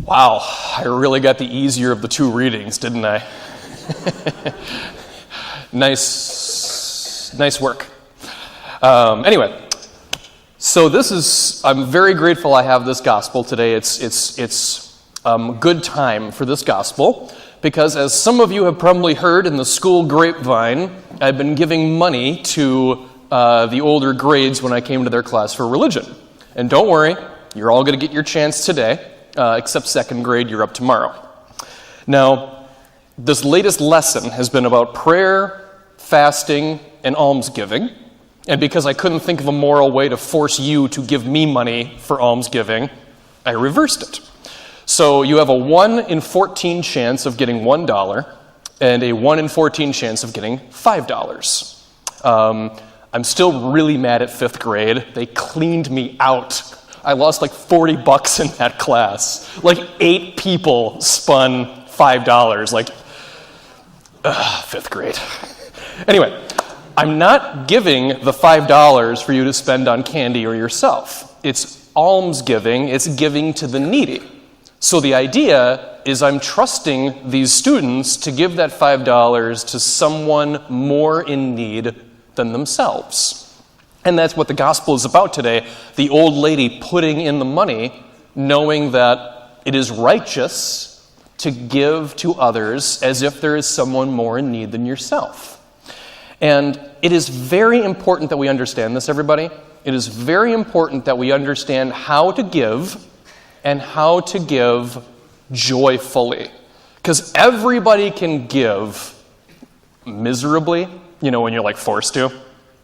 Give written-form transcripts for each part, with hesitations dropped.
Wow, I really got the easier of the two readings, didn't I? Nice work. Anyway, so I'm very grateful I have this gospel today. It's good time for this gospel because, as some of you have probably heard in the school grapevine, I've been giving money to the older grades when I came to their class for religion. And don't worry, you're all going to get your chance today. Except second grade, you're up tomorrow. Now, this latest lesson has been about prayer, fasting, and almsgiving. And because I couldn't think of a moral way to force you to give me money for almsgiving, I reversed it. So you have a 1 in 14 chance of getting $1 and a 1 in 14 chance of getting $5. I'm still really mad at fifth grade. They cleaned me out. I lost like $40 in that class. Like 8 people spun $5. Fifth grade. Anyway, I'm not giving the $5 for you to spend on candy or yourself. It's almsgiving. It's giving to the needy. So the idea is I'm trusting these students to give that $5 to someone more in need than themselves. And that's what the gospel is about today. The old lady putting in the money, knowing that it is righteous to give to others as if there is someone more in need than yourself. And it is very important that we understand this, everybody. It is very important that we understand how to give and how to give joyfully. Because everybody can give miserably, when you're forced to.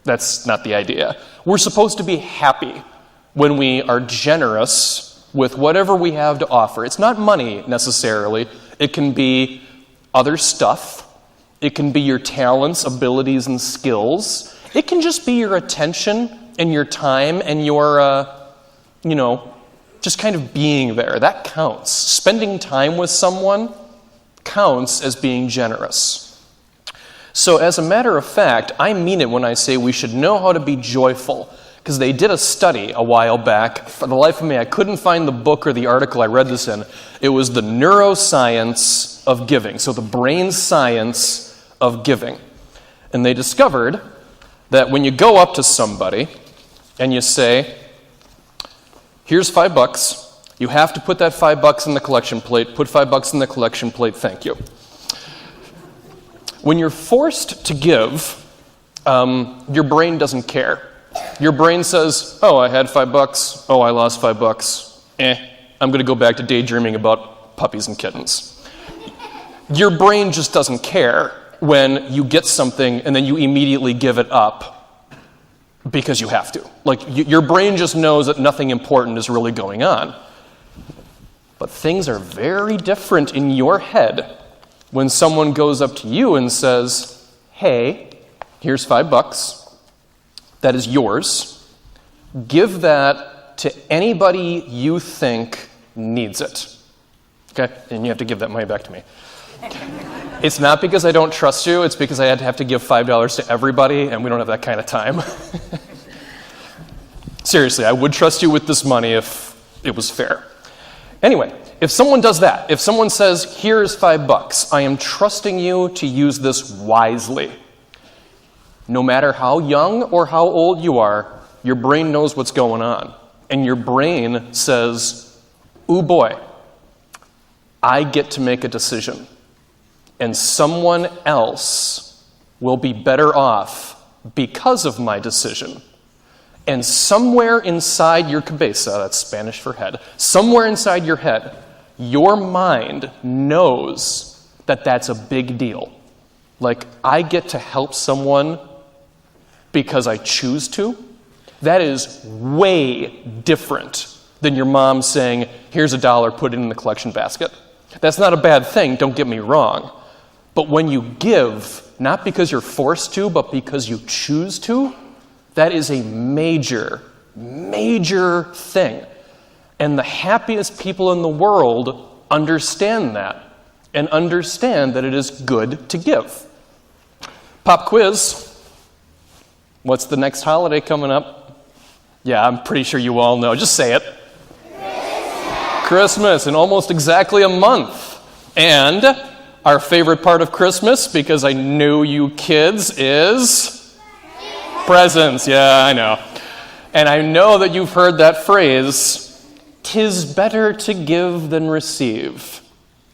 That's not the idea. We're supposed to be happy when we are generous with whatever we have to offer. It's not money necessarily. It can be other stuff. It can be your talents, abilities, and skills. It can just be your attention and your time and your, just kind of being there. That counts. Spending time with someone counts as being generous. So as a matter of fact, I mean it when I say we should know how to be joyful, because they did a study a while back. For the life of me, I couldn't find the book or the article I read this in. It was the neuroscience of giving, so the brain science of giving. And they discovered that when you go up to somebody and you say, here's $5, you have to put that $5 in the collection plate, put $5 in the collection plate, thank you. When you're forced to give, your brain doesn't care. Your brain says, oh, I had $5. Oh, I lost $5. I'm going to go back to daydreaming about puppies and kittens. Your brain just doesn't care when you get something and then you immediately give it up because you have to. Your brain just knows that nothing important is really going on. But things are very different in your head when someone goes up to you and says, hey, here's $5. That is yours. Give that to anybody you think needs it. Okay? And you have to give that money back to me. It's not because I don't trust you. It's because I had to have to give $5 to everybody, and we don't have that kind of time. Seriously, I would trust you with this money if it was fair. Anyway, if someone does that, if someone says, here's $5, I am trusting you to use this wisely. No matter how young or how old you are, your brain knows what's going on. And your brain says, ooh boy, I get to make a decision. And someone else will be better off because of my decision. And somewhere inside your cabeza, that's Spanish for head, somewhere inside your head, your mind knows that that's a big deal. I get to help someone because I choose to. That is way different than your mom saying, here's $1, put it in the collection basket. That's not a bad thing, don't get me wrong. But when you give, not because you're forced to, but because you choose to, that is a major, major thing. And the happiest people in the world understand that and understand that it is good to give. Pop quiz. What's the next holiday coming up? Yeah, I'm pretty sure you all know. Just say it. Christmas in almost exactly a month. And our favorite part of Christmas, because I know you kids, is presents. Yeah, I know. And I know that you've heard that phrase, "'Tis better to give than receive."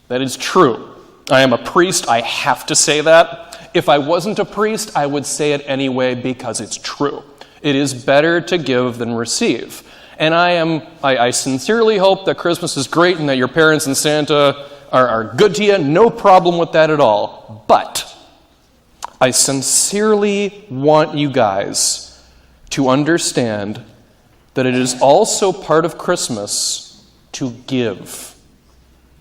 That is true. I am a priest. I have to say that. If I wasn't a priest, I would say it anyway because it's true. It is better to give than receive. And I sincerely hope that Christmas is great and that your parents and Santa are good to you. No problem with that at all. But I sincerely want you guys to understand that it is also part of Christmas to give.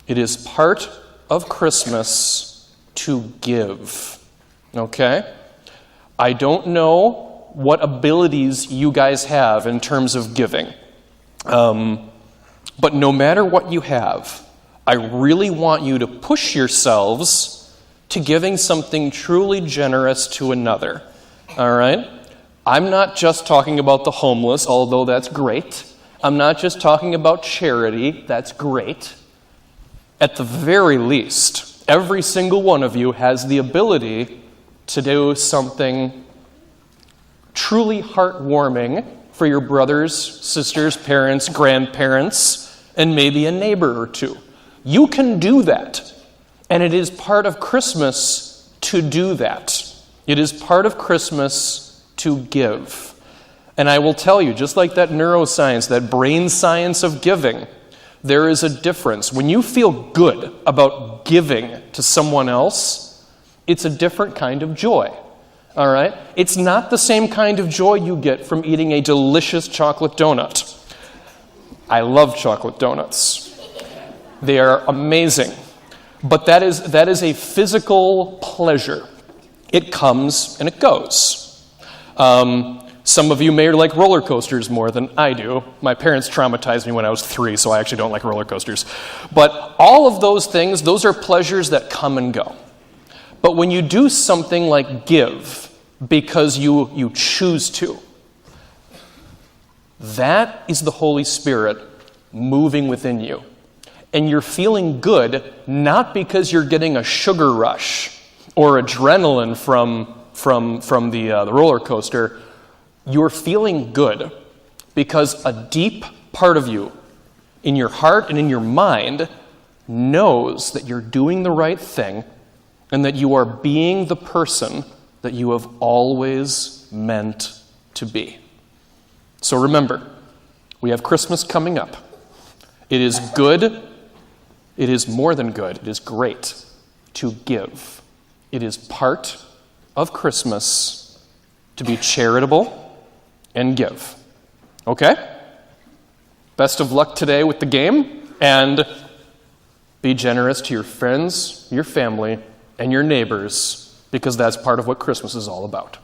It is part of Christmas to give. Okay? I don't know what abilities you guys have in terms of giving. But no matter what you have, I really want you to push yourselves to giving something truly generous to another. All right? I'm not just talking about the homeless, although that's great. I'm not just talking about charity. That's great. At the very least, every single one of you has the ability to do something truly heartwarming for your brothers, sisters, parents, grandparents, and maybe a neighbor or two. You can do that. And it is part of Christmas to do that. It is part of Christmas to give. And I will tell you, just like that neuroscience, that brain science of giving, there is a difference. When you feel good about giving to someone else, it's a different kind of joy. All right? It's not the same kind of joy you get from eating a delicious chocolate donut. I love chocolate donuts. They are amazing. But that is a physical pleasure. It comes and it goes. Some of you may like roller coasters more than I do. My parents traumatized me when I was 3, so I actually don't like roller coasters. But all of those things, those are pleasures that come and go. But when you do something like give because you choose to, that is the Holy Spirit moving within you. And you're feeling good not because you're getting a sugar rush or adrenaline from the roller coaster. You're feeling good because a deep part of you, in your heart and in your mind, knows that you're doing the right thing and that you are being the person that you have always meant to be. So remember, we have Christmas coming up. It is good. It is more than good. It is great to give. It is part of Christmas to be charitable and give. Okay? Best of luck today with the game, and be generous to your friends, your family, and your neighbors, because that's part of what Christmas is all about.